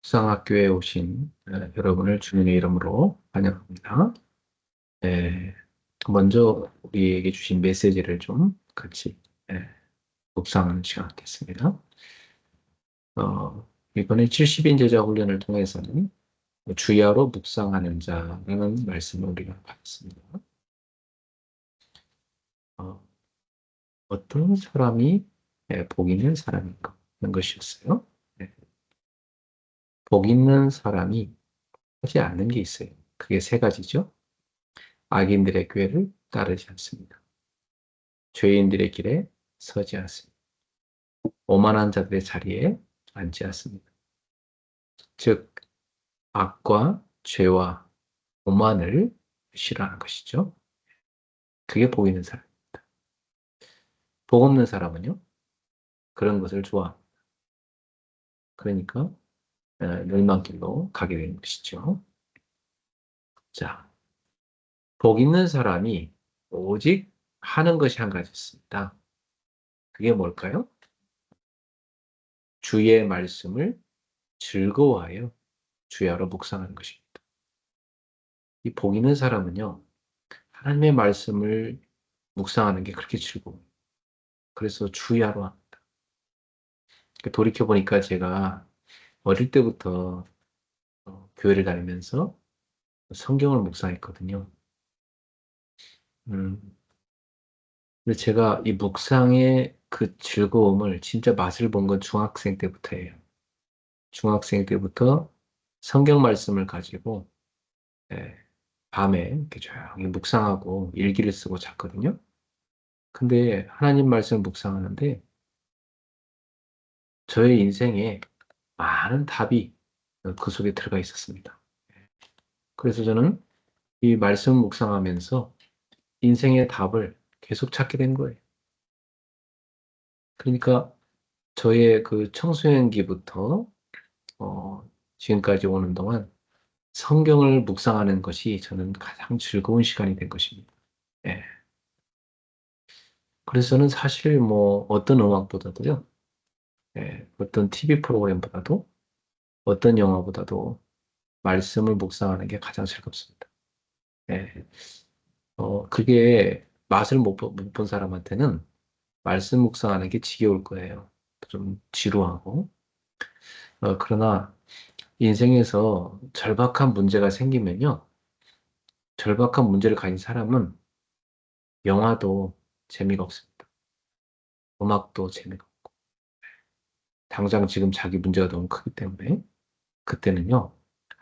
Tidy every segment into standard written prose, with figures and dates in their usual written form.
묵상학교에 오신 여러분을 주님의 이름으로 환영합니다. 예, 먼저 우리에게 주신 메시지를 좀 같이 예, 묵상하는 시간 갖겠습니다. 이번에 70인 제자 훈련을 통해서는 주야로 묵상하는 자라는 말씀을 우리가 받았습니다. 어, 어떤 사람이 복 있는 사람인가 하는 것이었어요. 예, 복 있는 사람이 하지 않는 게 있어요. 그게 세 가지죠. 악인들의 꾀를 따르지 않습니다. 죄인들의 길에 서지 않습니다. 오만한 자들의 자리에 앉지 않습니다. 즉, 악과 죄와 오만을 싫어하는 것이죠. 그게 복 있는 사람입니다. 복 없는 사람은요, 그런 것을 좋아합니다. 그러니까 멸망길로 가게 되는 것이죠. 자, 복 있는 사람이 오직 하는 것이 한 가지 있습니다. 그게 뭘까요? 주의 말씀을 즐거워하여 주야로 묵상하는 것입니다. 이 복 있는 사람은요, 하나님의 말씀을 묵상하는 게 그렇게 즐거워요. 그래서 주야로 합니다. 돌이켜보니까 제가 어릴 때부터 교회를 다니면서 성경을 묵상했거든요. 음, 근데 제가 이 묵상의 그 즐거움을 진짜 맛을 본 건 중학생 때부터예요. 중학생 때부터 성경 말씀을 가지고 예, 밤에 이렇게 조용히 묵상하고 일기를 쓰고 잤거든요. 근데 하나님 말씀 묵상하는데 저의 인생에 많은 답이 그 속에 들어가 있었습니다. 그래서 저는 이 말씀 묵상하면서 인생의 답을 계속 찾게 된 거예요. 그러니까 저의 그 청소년기부터 지금까지 오는 동안 성경을 묵상하는 것이 저는 가장 즐거운 시간이 된 것입니다. 예. 그래서 저는 사실 뭐 어떤 음악보다도요, 예, 어떤 TV 프로그램보다도 어떤 영화보다도 말씀을 묵상하는 게 가장 즐겁습니다. 예. 그게 맛을 못 본 사람한테는 말씀 묵상하는 게 지겨울 거예요. 좀 지루하고. 그러나 인생에서 절박한 문제가 생기면요. 절박한 문제를 가진 사람은 영화도 재미가 없습니다. 음악도 재미가 없고. 당장 지금 자기 문제가 너무 크기 때문에 그때는요.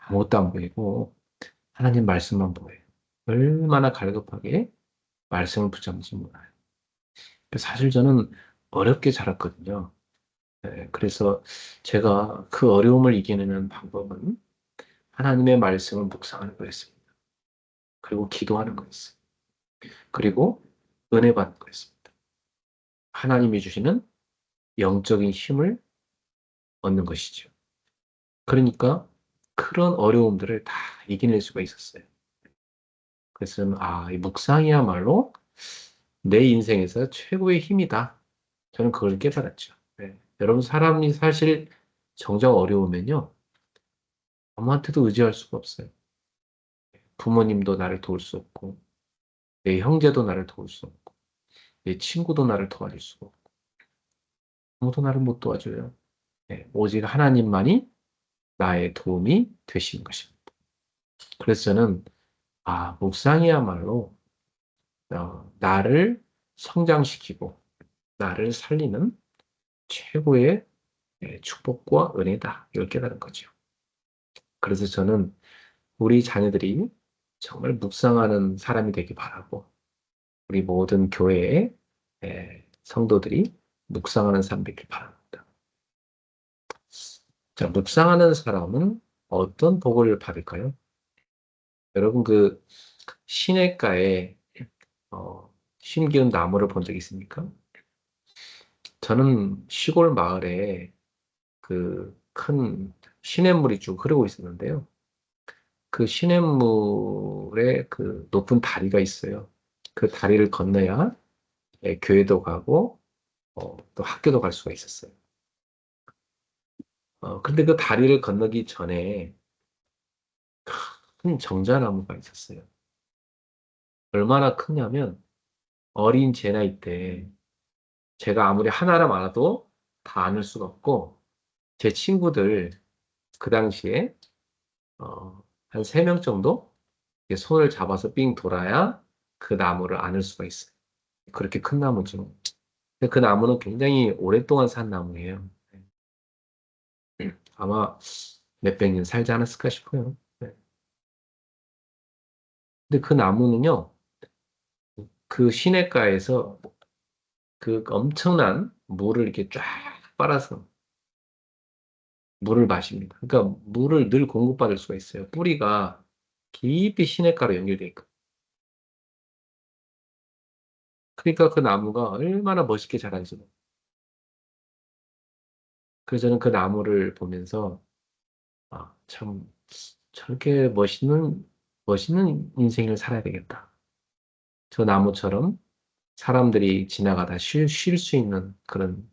아무것도 안 보이고 하나님 말씀만 보여요. 얼마나 갈급하게 말씀을 붙잡는지 몰라요. 사실 저는 어렵게 자랐거든요. 네, 그래서 제가 그 어려움을 이겨내는 방법은 하나님의 말씀을 묵상하는 거였습니다. 그리고 기도하는 거였어요. 그리고 은혜 받는 거였습니다. 하나님이 주시는 영적인 힘을 얻는 것이죠. 그러니까 그런 어려움들을 다 이겨낼 수가 있었어요. 그래서 저는 이 묵상이야말로 내 인생에서 최고의 힘이다. 저는 그걸 깨달았죠. 네. 여러분, 사람이 사실 정작 어려우면요. 아무한테도 의지할 수가 없어요. 부모님도 나를 도울 수 없고, 내 형제도 나를 도울 수 없고, 내 친구도 나를 도와줄 수가 없고, 아무도 나를 못 도와줘요. 네, 오직 하나님만이 나의 도움이 되시는 것입니다. 그래서 저는, 묵상이야말로, 나를 성장시키고, 나를 살리는 최고의 축복과 은혜다. 이걸 깨달은 거죠. 그래서 저는 우리 자녀들이 정말 묵상하는 사람이 되길 바라고, 우리 모든 교회의 성도들이 묵상하는 사람 되길 바랍니다. 자, 묵상하는 사람은 어떤 복을 받을까요? 여러분, 그 시냇가에 심기운 나무를 본 적 있습니까? 저는 시골 마을에 그 큰 시냇물이 쭉 흐르고 있었는데요. 그 시냇물에 그 높은 다리가 있어요. 그 다리를 건너야 교회도 가고 또 학교도 갈 수가 있었어요. 근데 그 다리를 건너기 전에 큰 정자나무가 있었어요. 얼마나 크냐면 어린 제 나이 때 제가 아무리 하나를 알아도 다 안을 수가 없고 제 친구들 그 당시에 한 3명 정도 이렇게 손을 잡아서 삥 돌아야 그 나무를 안을 수가 있어요. 그렇게 큰 나무죠. 근데 그 나무는 굉장히 오랫동안 산 나무예요. 아마 몇백 년 살지 않았을까 싶어요. 네. 근데 그 나무는요, 그 시냇가에서 그 엄청난 물을 이렇게 쫙 빨아서 물을 마십니다. 그러니까 물을 늘 공급받을 수가 있어요. 뿌리가 깊이 시냇가로 연결돼 있고. 그러니까 그 나무가 얼마나 멋있게 자라는지. 그래서 저는 그 나무를 보면서, 참, 저렇게 멋있는 인생을 살아야 되겠다. 저 나무처럼 사람들이 지나가다 쉴 수 있는 그런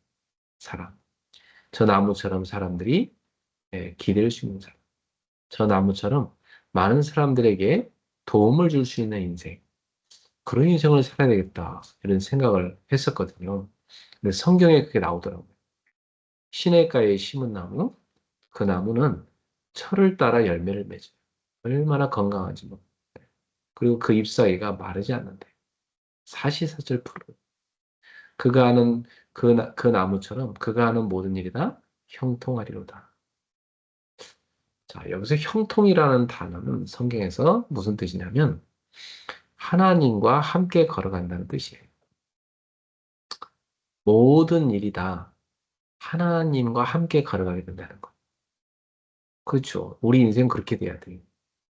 사람. 저 나무처럼 사람들이 기댈 수 있는 사람. 저 나무처럼 많은 사람들에게 도움을 줄 수 있는 인생. 그런 인생을 살아야 되겠다. 이런 생각을 했었거든요. 근데 성경에 그게 나오더라고요. 시냇가에 심은 나무, 그 나무는 철을 따라 열매를 맺어요. 얼마나 건강하지 뭐. 그리고 그 잎사귀가 마르지 않는데. 사시사철 푸르. 그가 하는 그 나무처럼 그가 하는 모든 일이 다 형통하리로다. 자, 여기서 형통이라는 단어는 성경에서 무슨 뜻이냐면 하나님과 함께 걸어간다는 뜻이에요. 모든 일이 다 하나님과 함께 걸어가게 된다는 거. 그렇죠. 우리 인생 그렇게 돼야 돼요.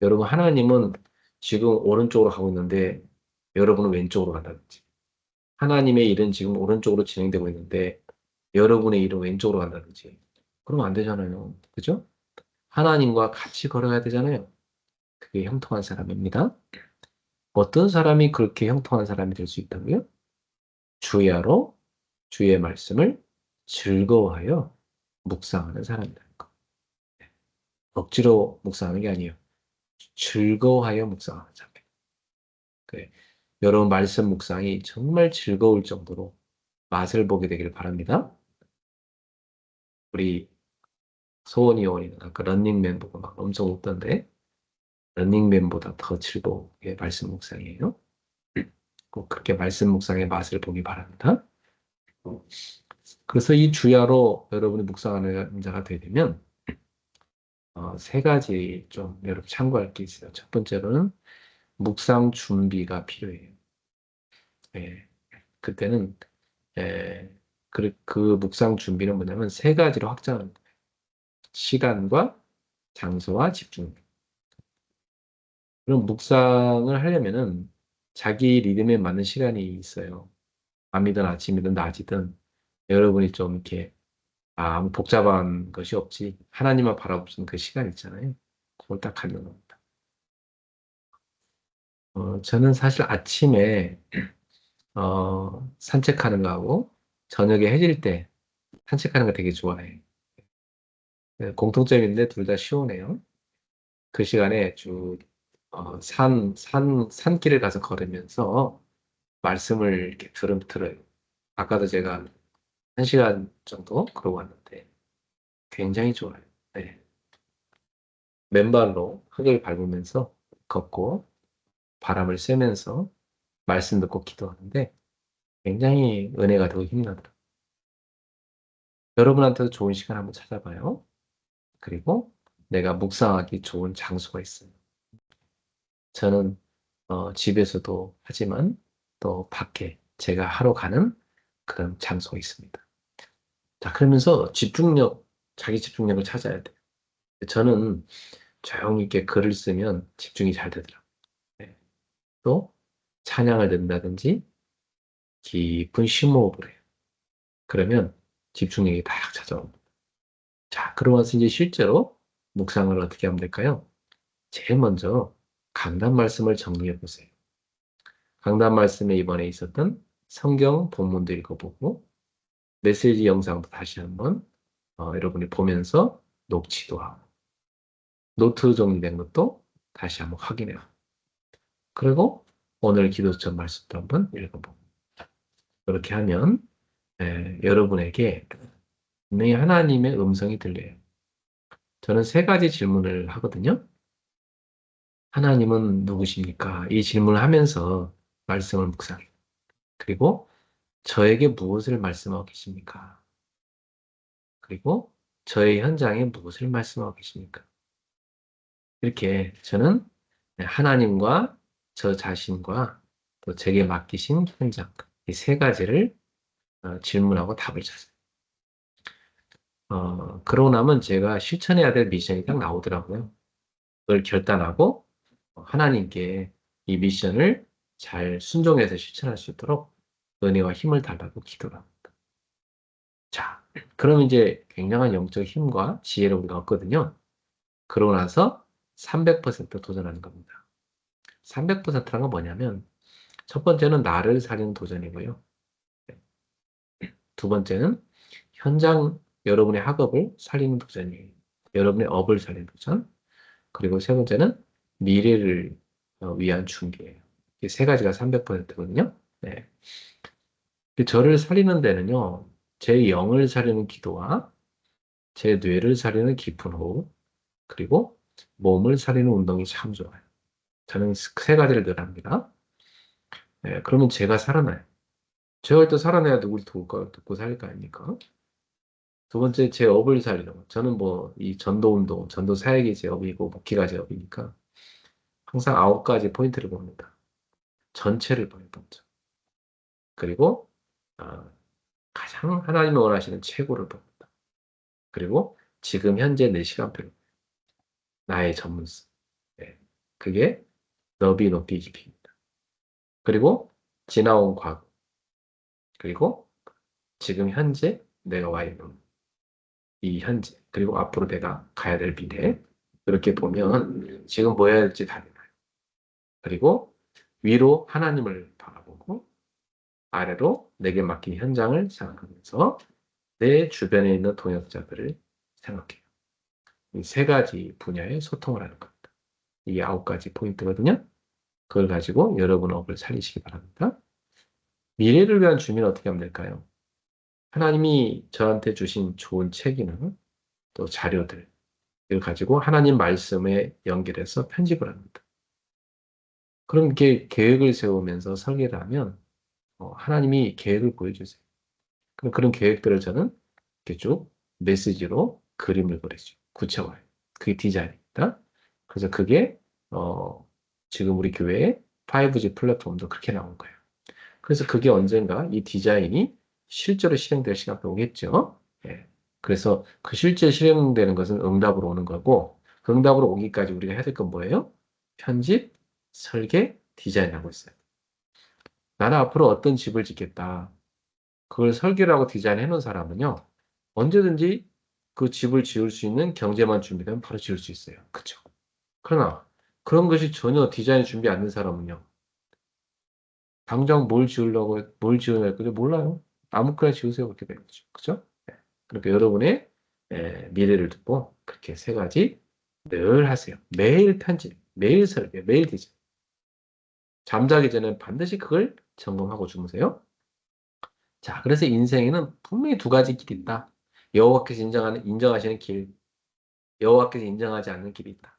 여러분, 하나님은 지금 오른쪽으로 가고 있는데 여러분은 왼쪽으로 간다든지. 하나님의 일은 지금 오른쪽으로 진행되고 있는데 여러분의 일은 왼쪽으로 간다든지. 그러면 안 되잖아요. 그죠? 하나님과 같이 걸어야 되잖아요. 그게 형통한 사람입니다. 어떤 사람이 그렇게 형통한 사람이 될 수 있다고요? 주야로 주의 말씀을 즐거워하여 묵상하는 사람이라는 거. 억지로 묵상하는 게 아니에요. 즐거워하여 묵상하는 사람. 그래. 여러분 말씀 묵상이 정말 즐거울 정도로 맛을 보게 되기를 바랍니다. 우리 소원이 원이는 아까 런닝맨 보고 막 엄청 웃던데 런닝맨보다 더 즐거운 게 말씀 묵상이에요. 꼭 그렇게 말씀 묵상의 맛을 보기 바랍니다. 그래서 이 주야로 여러분이 묵상하는 자가 되면 3가지 좀 여러분 참고할 게 있어요. 첫 번째로는 묵상 준비가 필요해요. 예, 그때는 그 묵상 준비는 뭐냐면 3가지로 확장하는 거예요. 시간과 장소와 집중. 그럼 묵상을 하려면은 자기 리듬에 맞는 시간이 있어요. 밤이든 아침이든 낮이든 여러분이 좀 이렇게 아무 복잡한 것이 없지 하나님만 바라보시는 그 시간 있잖아요. 그걸 딱 갖는 겁니다. 저는 사실 아침에 산책하는 거하고 저녁에 해질 때 산책하는 거 되게 좋아해요. 네, 공통점인데 둘 다 시원해요. 그 시간에 쭉 산길을 가서 걸으면서 말씀을 이렇게 들어요. 아까도 제가 1시간 정도 그러고 왔는데 굉장히 좋아요. 네. 맨발로 흙을 밟으면서 걷고 바람을 쐬면서 말씀 듣고 기도하는데 굉장히 은혜가 되고 힘나더라고요. 여러분한테도 좋은 시간 한번 찾아봐요. 그리고 내가 묵상하기 좋은 장소가 있어요. 저는 집에서도 하지만 또 밖에 제가 하러 가는 그런 장소가 있습니다. 자, 그러면서 자기 집중력을 찾아야 돼요. 저는 조용히 이렇게 글을 쓰면 집중이 잘 되더라고요. 네. 또 찬양을 듣는다든지 깊은 심호흡을 해요. 그러면 집중력이 딱 찾아옵니다. 자, 그러고 나서 이제 실제로 묵상을 어떻게 하면 될까요? 제일 먼저 강단 말씀을 정리해 보세요. 강단 말씀에 이번에 있었던 성경 본문도 읽어보고 메시지 영상도 다시 한번 여러분이 보면서 녹취도 하고, 노트 정리된 것도 다시 한번 확인해요. 그리고 오늘 기도점 말씀도 한번 읽어보고. 그렇게 하면 여러분에게 분명히 하나님의 음성이 들려요. 저는 세 가지 질문을 하거든요. 하나님은 누구십니까? 이 질문을 하면서 말씀을 묵상해요. 그리고 저에게 무엇을 말씀하고 계십니까? 그리고 저의 현장에 무엇을 말씀하고 계십니까? 이렇게 저는 하나님과 저 자신과 또 제게 맡기신 현장, 이 세 가지를 질문하고 답을 찾아요. 그러고 나면 제가 실천해야 될 미션이 딱 나오더라고요. 그걸 결단하고 하나님께 이 미션을 잘 순종해서 실천할 수 있도록 은혜와 힘을 달라고 기도를 합니다. 자, 그럼 이제 굉장한 영적 힘과 지혜를 우리가 얻거든요. 그러고 나서 300% 도전하는 겁니다. 300%란 건 뭐냐면 첫 번째는 나를 살리는 도전이고요. 두 번째는 현장 여러분의 학업을 살리는 도전이에요. 여러분의 업을 살리는 도전. 그리고 세 번째는 미래를 위한 준비예요. 이 세 가지가 300%거든요. 네. 저를 살리는 데는요, 제 영을 살리는 기도와 제 뇌를 살리는 깊은 호흡, 그리고 몸을 살리는 운동이 참 좋아요. 저는 세 가지를 늘 합니다. 네, 그러면 제가 살아나요. 제가 일단 살아나야 누굴 돕고 살릴 거 아닙니까? 두 번째, 제 업을 살리는 거. 저는 뭐, 이 전도 운동, 전도 사역이 제 업이고, 목회가 제 업이니까, 항상 9가지 포인트를 봅니다. 전체를 봐요, 먼저. 그리고, 아, 가장 하나님이 원하시는 최고를 봅니다. 그리고, 지금 현재 내 시간표, 나의 전문성. 네. 그게 너비, 높이, 깊이입니다. 그리고, 지나온 과거. 그리고, 지금 현재 내가 와 있는 이 현재. 그리고 앞으로 내가 가야 될 미래. 그렇게 보면, 지금 뭐 해야 될지 다 알아요. 그리고 위로 하나님을 바라보고 아래로 내게 맡긴 현장을 생각하면서 내 주변에 있는 동역자들을 생각해요. 이 세 가지 분야의 소통을 하는 겁니다. 이 9가지 포인트거든요. 그걸 가지고 여러분 업을 살리시기 바랍니다. 미래를 위한 준비는 어떻게 하면 될까요? 하나님이 저한테 주신 좋은 책이나 또 자료들, 을 가지고 하나님 말씀에 연결해서 편집을 합니다. 그럼 이렇게 계획을 세우면서 설계를 하면 하나님이 계획을 보여주세요. 그럼 그런 계획들을 저는 이렇게 쭉 메시지로 그림을 그리죠. 구체화해요. 그게 디자인입니다. 그래서 그게 지금 우리 교회의 5G 플랫폼도 그렇게 나온 거예요. 그래서 그게 언젠가 이 디자인이 실제로 실행될 시간이 오겠죠. 예. 그래서 그 실제 실행되는 것은 응답으로 오는 거고, 그 응답으로 오기까지 우리가 해야 될 건 뭐예요? 편집, 설계, 디자인하고 있어요. 나는 앞으로 어떤 집을 짓겠다. 그걸 설계를 하고 디자인해 놓은 사람은요, 언제든지 그 집을 지을 수 있는 경제만 준비되면 바로 지을 수 있어요. 그쵸? 그러나 그런 것이 전혀 디자인 준비 안 된 사람은요, 당장 뭘 지으려고, 뭘 지어야 할 건지 몰라요. 아무거나 지으세요. 그렇게 되는 거죠. 그죠? 네. 그러니까 여러분의 미래를 두고 그렇게 세 가지 늘 하세요. 매일 편집, 매일 설계, 매일 디자인. 잠자기 전에 반드시 그걸 점검하고 주무세요. 자, 그래서 인생에는 분명히 두 가지 길이 있다. 여호와께서 인정하시는 길, 여호와께서 인정하지 않는 길이 있다.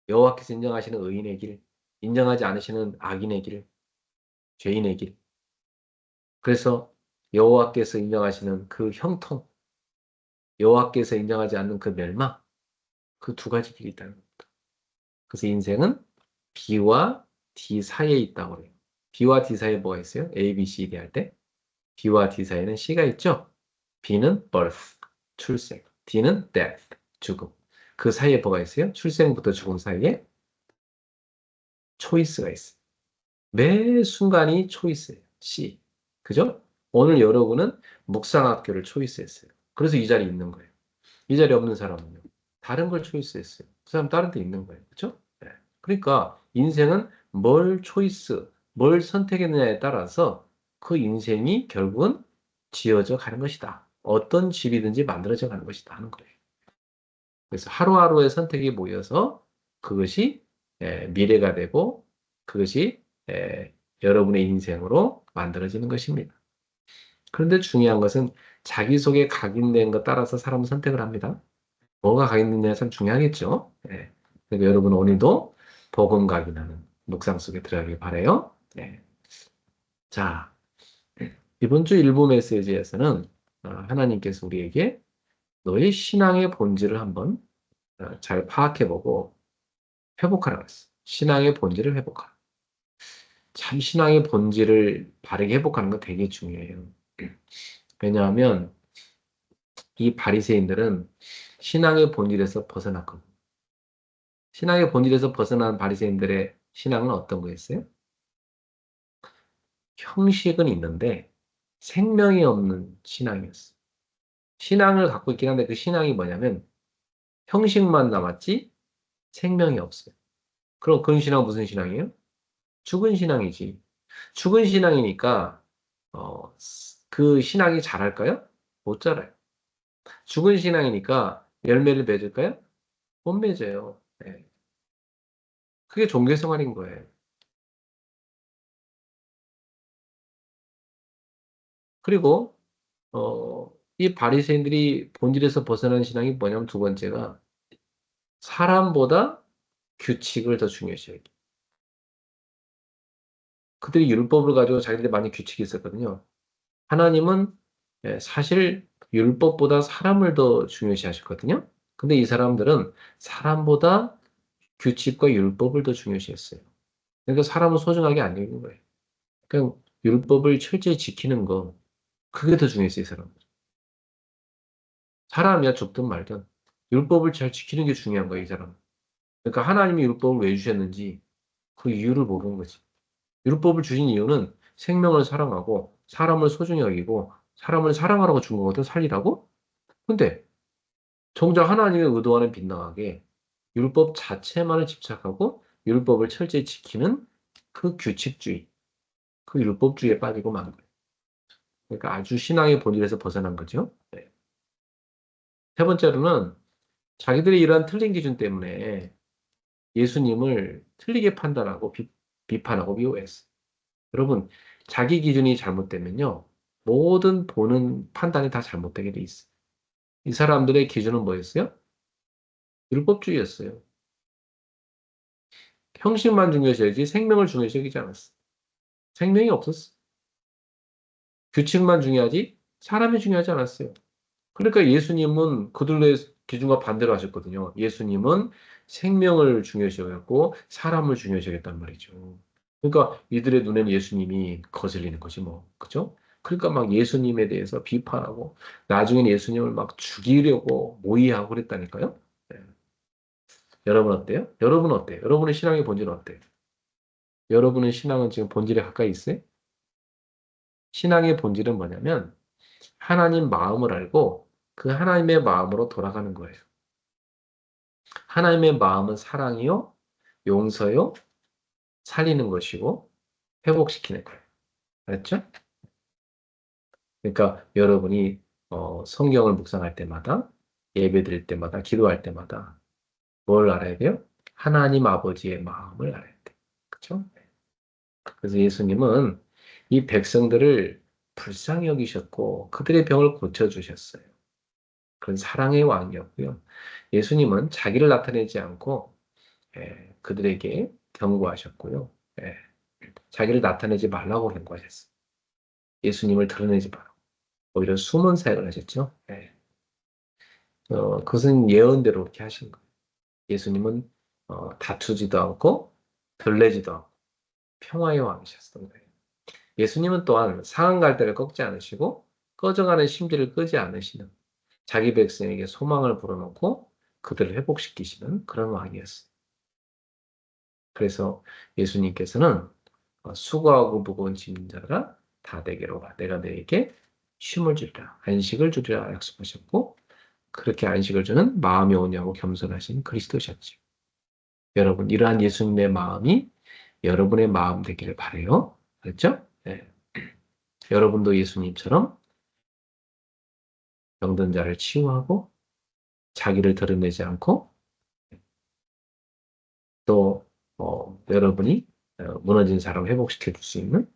여호와께서 인정하시는 의인의 길, 인정하지 않으시는 악인의 길, 죄인의 길. 그래서 여호와께서 인정하시는 그 형통, 여호와께서 인정하지 않는 그 멸망, 그 두 가지 길이 있다는 겁니다. 그래서 인생은 B와 D 사이에 있다고 해요. B와 D 사이에 뭐가 있어요? A, B, C, D 할 때 B와 D 사이에는 C가 있죠. B는 birth, 출생, D는 death, 죽음. 그 사이에 뭐가 있어요? 출생부터 죽음 사이에 초이스가 있어요. 매 순간이 초이스예요. C. 그죠? 오늘 여러분은 묵상학교를 초이스했어요. 그래서 이 자리에 있는 거예요. 이 자리에 없는 사람은요. 다른 걸 초이스했어요. 그 사람 다른 데 있는 거예요. 그죠? 네. 그러니까 인생은 뭘 초이스, 뭘 선택했느냐에 따라서 그 인생이 결국은 지어져 가는 것이다. 어떤 집이든지 만들어져 가는 것이다 하는 거예요. 그래서 하루하루의 선택이 모여서 그것이 미래가 되고 그것이 여러분의 인생으로 만들어지는 것입니다. 그런데 중요한 것은 자기 속에 각인된 것 따라서 사람은 선택을 합니다. 뭐가 각인되느냐 참 중요하겠죠. 그러니까 여러분 오늘도 복음 각인하는 묵상 속에 들어가길 바라요. 자, 이번 주 일부 메시지에서는 하나님께서 우리에게 너의 신앙의 본질을 한번 잘 파악해보고 회복하라고 했어요. 신앙의 본질을 회복하라. 참 신앙의 본질을 바르게 회복하는 거 되게 중요해요. 왜냐하면 이 바리새인들은 신앙의 본질에서 벗어났거든요. 신앙의 본질에서 벗어난 바리새인들의 신앙은 어떤 거였어요? 형식은 있는데 생명이 없는 신앙이었어요. 신앙을 갖고 있긴 한데 그 신앙이 뭐냐면 형식만 남았지 생명이 없어요. 그럼 그런 신앙은 무슨 신앙이에요? 죽은 신앙이지. 죽은 신앙이니까 그 신앙이 자랄까요? 못 자라요. 죽은 신앙이니까 열매를 맺을까요? 못 맺어요. 네. 그게 종교 생활인 거예요. 그리고 이 바리새인들이 본질에서 벗어난 신앙이 뭐냐면 두 번째가 사람보다 규칙을 더 중요시해요. 그들이 율법을 가지고 자기들이 많이 규칙이 있었거든요. 하나님은 사실 율법보다 사람을 더 중요시 하셨거든요. 근데 이 사람들은 사람보다 규칙과 율법을 더 중요시 했어요. 그러니까 사람을 소중하게 안 여기는 거예요. 그냥 율법을 철저히 지키는 거, 그게 더 중요했어요, 이 사람은. 사람이야 죽든 말든 율법을 잘 지키는 게 중요한 거예요, 이 사람은. 그러니까 하나님이 율법을 왜 주셨는지 그 이유를 모르는 거지. 율법을 주신 이유는 생명을 사랑하고 사람을 소중히 여기고 사람을 사랑하라고 준 거거든, 살리라고? 근데 정작 하나님의 의도와는 빗나가게 율법 자체만을 집착하고 율법을 철저히 지키는 그 규칙주의, 그 율법주의에 빠지고 만 거예요. 그러니까 아주 신앙의 본질에서 벗어난 거죠. 네. 세 번째로는 자기들이 이러한 틀린 기준 때문에 예수님을 틀리게 판단하고 비판하고 미워했어요. 여러분, 자기 기준이 잘못되면요. 모든 보는 판단이 다 잘못되게 돼 있어요. 이 사람들의 기준은 뭐였어요? 율법주의였어요. 형식만 중요시 여기지 생명을 중요시 여기지 않았어. 생명이 없었어. 규칙만 중요하지 사람이 중요하지 않았어요. 그러니까 예수님은 그들의 기준과 반대로 하셨거든요. 예수님은 생명을 중요시 여겼고 사람을 중요시 여겼단 말이죠. 그러니까 이들의 눈에는 예수님이 거슬리는 거지 뭐. 그죠? 그러니까 막 예수님에 대해서 비판하고 나중엔 예수님을 막 죽이려고 모의하고 그랬다니까요. 네. 여러분 어때요? 여러분 어때요? 여러분의 신앙의 본질은 어때요? 여러분의 신앙은 지금 본질에 가까이 있어요? 신앙의 본질은 뭐냐면 하나님 마음을 알고 그 하나님의 마음으로 돌아가는 거예요. 하나님의 마음은 사랑이요, 용서요, 살리는 것이고 회복시키는 거예요. 알았죠? 그러니까 여러분이 성경을 묵상할 때마다 예배 드릴 때마다 기도할 때마다 뭘 알아야 돼요? 하나님 아버지의 마음을 알아야 돼요. 그렇죠? 그래서 예수님은 이 백성들을 불쌍히 여기셨고 그들의 병을 고쳐주셨어요. 그런 사랑의 왕이었고요. 예수님은 자기를 나타내지 않고 그들에게 경고하셨고요. 예, 자기를 나타내지 말라고 경고하셨어요. 예수님을 드러내지 말라고. 오히려 숨은 사역을 하셨죠. 그것은 예언대로 그렇게 하신 거예요. 예수님은 다투지도 않고 들레지도 않고 평화의 왕이셨던 거예요. 예수님은 또한 상한 갈대를 꺾지 않으시고 꺼져가는 심지를 끄지 않으시는 자기 백성에게 소망을 불어넣고 그들을 회복시키시는 그런 왕이었어요. 그래서 예수님께서는 수고하고 무거운 짐진 자가 다 내게로 와 내가 너에게 쉼을 주리라 안식을 주리라 약속하셨고 그렇게 안식을 주는 마음이 오냐고 겸손하신 그리스도셨죠. 여러분 이러한 예수님의 마음이 여러분의 마음 되기를 바라요. 그렇죠? 네. 여러분도 예수님처럼 병든 자를 치유하고 자기를 드러내지 않고 또 여러분이 무너진 사람을 회복시켜 줄 수 있는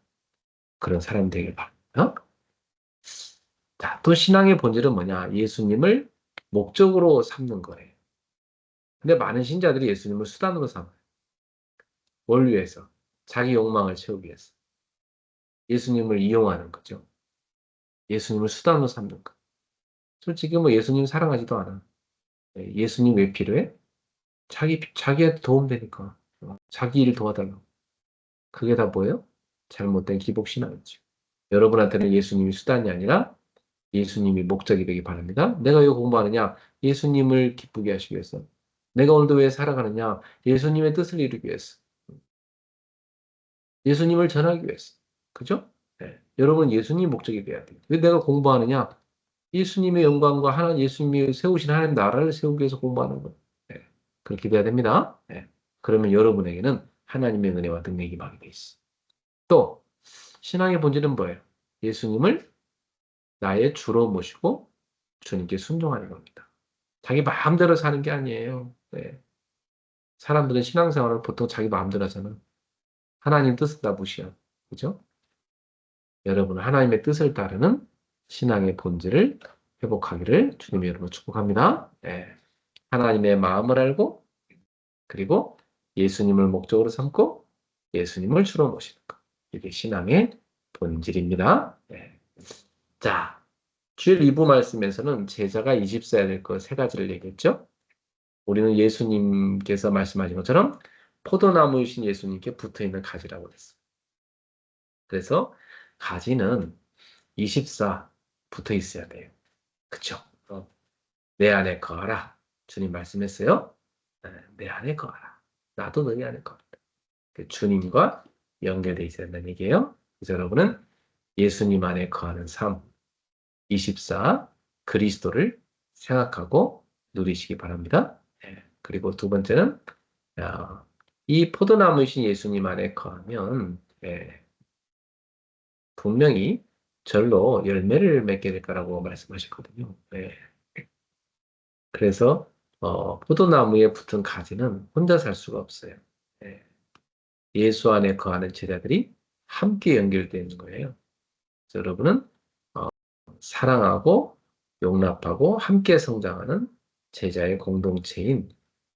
그런 사람이 되길 바랍니다. 자, 또 신앙의 본질은 뭐냐? 예수님을 목적으로 삼는 거예요. 근데 많은 신자들이 예수님을 수단으로 삼아요. 뭘 위해서? 자기 욕망을 채우기 위해서. 예수님을 이용하는 거죠. 예수님을 수단으로 삼는 거. 솔직히 뭐 예수님 사랑하지도 않아. 예수님 왜 필요해? 자기한테 도움되니까. 자기 일 도와달라고. 그게 다 뭐예요? 잘못된 기복신앙이죠. 여러분한테는 예수님이 수단이 아니라 예수님이 목적이 되기 바랍니다. 내가 왜 공부하느냐? 예수님을 기쁘게 하시기 위해서. 내가 오늘도 왜 살아가느냐? 예수님의 뜻을 이루기 위해서. 예수님을 전하기 위해서. 그죠? 네. 여러분 예수님 목적이 돼야 돼요. 왜 내가 공부하느냐? 예수님의 영광과 예수님이 세우신 하나님 나라를 세우기 위해서 공부하는 거예요. 네. 그렇게 돼야 됩니다. 네. 그러면 여러분에게는 하나님의 은혜와 능력이 임하게 돼 있어. 또 신앙의 본질은 뭐예요? 예수님을 나의 주로 모시고 주님께 순종하는 겁니다. 자기 마음대로 사는 게 아니에요. 네. 사람들은 신앙생활을 보통 자기 마음대로 하잖아. 하나님 뜻을 다 무시하고. 그죠? 여러분은 하나님의 뜻을 따르는 신앙의 본질을 회복하기를 주님의 이름으로 축복합니다. 네. 하나님의 마음을 알고 그리고 예수님을 목적으로 삼고 예수님을 주로 모시는 것. 이게 신앙의 본질입니다. 네. 자, 주일 2부 말씀에서는 제자가 24해야 될 것 세 가지를 얘기했죠. 우리는 예수님께서 말씀하신 것처럼 포도나무이신 예수님께 붙어있는 가지라고 그랬어요. 그래서 가지는 24 붙어 있어야 돼요. 그쵸? 내 안에 거하라. 주님 말씀했어요. 내 안에 거하라. 나도 너희 안에 거하라. 주님과 연결되어 있어야 된다는 얘기예요. 그래서 여러분은 예수님 안에 거하는 삶, 24 그리스도를 생각하고 누리시기 바랍니다. 그리고 두 번째는 이 포도나무이신 예수님 안에 거하면 분명히 절로 열매를 맺게 될 거라고 말씀하셨거든요. 그래서 포도나무에 붙은 가지는 혼자 살 수가 없어요. 예. 예수 안에 거하는 제자들이 함께 연결되어 있는 거예요. 그래서 여러분은 사랑하고 용납하고 함께 성장하는 제자의 공동체인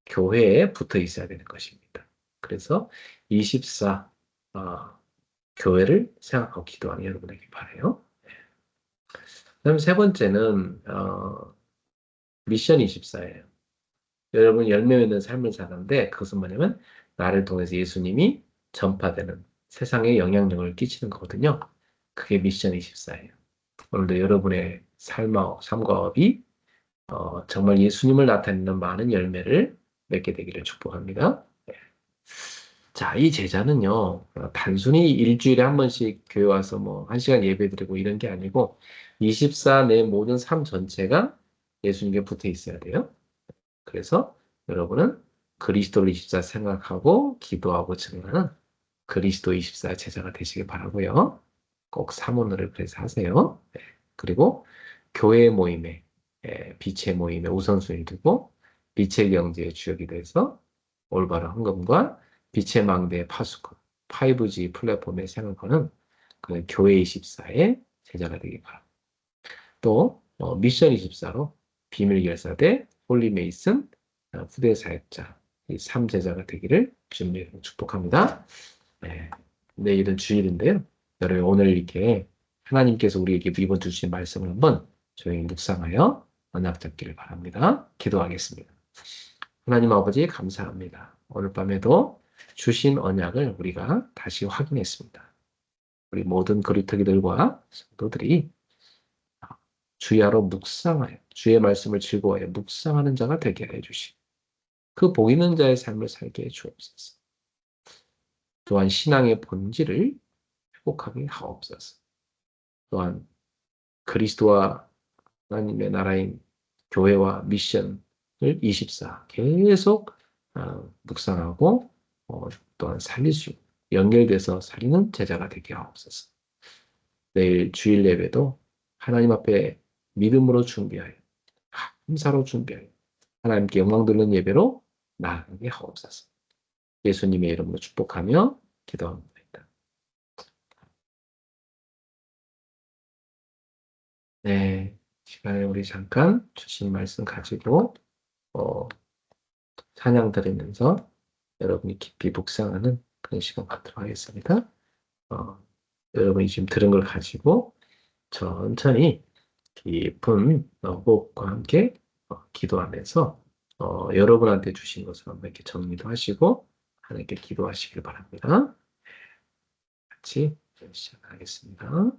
교회에 붙어 있어야 되는 것입니다. 그래서 24 교회를 생각하고 기도하는 여러분에게 바라요. 그다음 세 번째는 미션 24예요. 여러분 열매 맺는 삶을 사는데 그것은 뭐냐면 나를 통해서 예수님이 전파되는 세상에 영향력을 끼치는 거거든요. 그게 미션 24예요. 오늘도 여러분의 삶과 업이 정말 예수님을 나타내는 많은 열매를 맺게 되기를 축복합니다. 네. 자, 이 제자는요, 단순히 일주일에 한 번씩 교회 와서 뭐, 한 시간 예배 드리고 이런 게 아니고, 24 내 모든 삶 전체가 예수님께 붙어 있어야 돼요. 그래서 여러분은 그리스도를 24 생각하고, 기도하고 증언하는 그리스도 24 제자가 되시길 바라고요. 꼭 사모를 그래서 하세요. 네. 그리고 교회 모임에, 빛의 모임에 우선순위 두고, 빛의 경제의 주역이 돼서 올바른 헌금과 빛의 망대의 파수꾼, 5G 플랫폼에 생각하는 그 교회 24의 제자가 되길 바랍니다. 또 미션 24로 비밀 결사대, 홀리메이슨, 후대 사역자, 이 3제자가 되기를 주님으로 축복합니다. 네, 내일은 주일인데요. 여러분 오늘 이렇게 하나님께서 우리에게 이번 주신 말씀을 한번 조용히 묵상하여 언약 잡기를 바랍니다. 기도하겠습니다. 하나님 아버지 감사합니다. 오늘 밤에도 주신 언약을 우리가 다시 확인했습니다. 우리 모든 그리터기들과 성도들이 주야로 묵상하여 주의 말씀을 즐거워하여 묵상하는 자가 되게 해주시고 그 보이는 자의 삶을 살게 해 주옵소서. 또한 신앙의 본질을 회복하게 하옵소서. 또한 그리스도와 하나님의 나라인 교회와 미션을 24 계속 묵상하고 또한 살릴 수 있는 연결돼서 살리는 제자가 되게 하옵소서. 내일 주일 예배도 하나님 앞에 믿음으로 준비하여 감사로 준비하여 하나님께 영광 돌리는 예배로 나아가게 하옵소서. 예수님의 이름으로 축복하며 기도합니다. 네, 시간에 우리 잠깐 주신 말씀 가지고 어, 찬양 드리면서 여러분이 깊이 묵상하는 그런 시간 갖도록 하겠습니다. 어, 여러분이 지금 들은 걸 가지고 천천히 깊은 호흡과 함께 기도하면서 여러분한테 주신 것을 한번 이렇게 정리도 하시고 하나님께 기도하시길 바랍니다. 같이 시작하겠습니다.